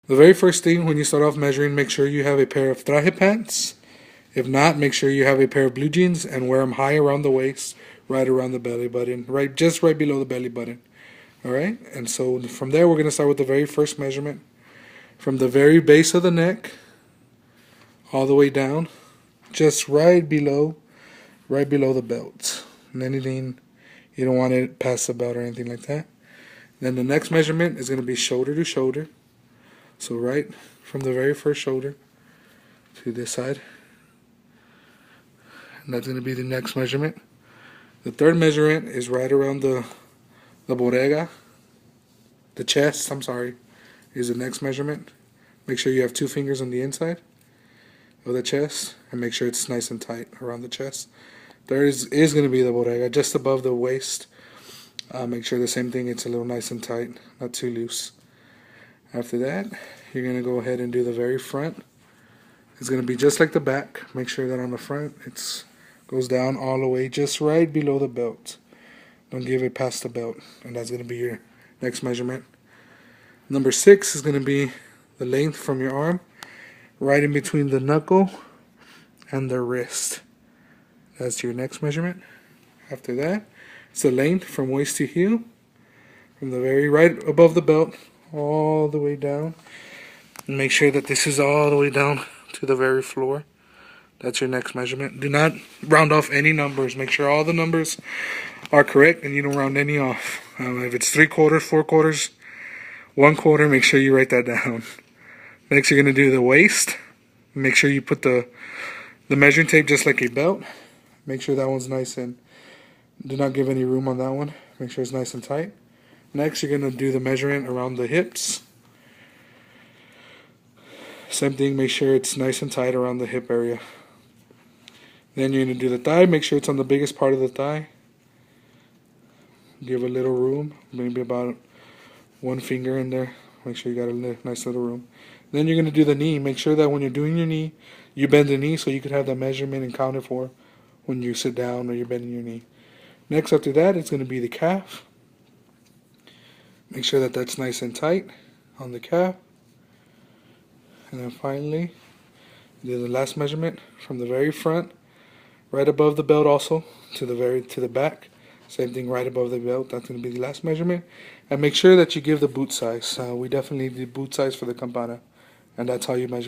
The very first thing when you start off measuring, make sure you have a pair of traje pants. If not, make sure you have a pair of blue jeans and wear them high around the waist, right around the belly button, just right below the belly button. Alright, and so from there we're going to start with the very first measurement. From the very base of the neck, all the way down, just right below the belt. And anything, you don't want it past the belt or anything like that. Then the next measurement is going to be shoulder to shoulder. So right from the very first shoulder to this side. And that's going to be the next measurement. The third measurement is right around the bodega. The chest, I'm sorry, is the next measurement. Make sure you have 2 fingers on the inside of the chest and make sure it's nice and tight around the chest. Third is going to be the bodega, just above the waist. Make sure the same thing, it's a little nice and tight, not too loose. After that, you're going to go ahead and do the very front. It's going to be just like the back. Make sure that on the front it goes down all the way just right below the belt. Don't give it past the belt. And that's going to be your next measurement. Number 6 is going to be the length from your arm right in between the knuckle and the wrist. That's your next measurement. After that, it's the length from waist to heel, from the very right above the belt all the way down. And make sure that this is all the way down to the very floor. That's your next measurement. Do not round off any numbers. Make sure all the numbers are correct and you don't round any off. If it's 3/4, 4/4, 1/4, make sure you write that down. Next, you're going to do the waist. Make sure you put the measuring tape just like a belt. Make sure that one's nice and do not give any room on that one. Make sure it's nice and tight. Next, you're going to do the measurement around the hips. Same thing, make sure it's nice and tight around the hip area. Then you're going to do the thigh. Make sure it's on the biggest part of the thigh. Give a little room, maybe about 1 finger in there. Make sure you got a nice little room. Then you're going to do the knee. Make sure that when you're doing your knee, you bend the knee so you can have that measurement and count it for when you sit down or you're bending your knee. Next, after that, it's going to be the calf. Make sure that that's nice and tight on the calf. And then finally, do the last measurement from the very front, right above the belt also, to the back. Same thing right above the belt. That's going to be the last measurement. And make sure that you give the boot size. We definitely need the boot size for the campana. And that's how you measure.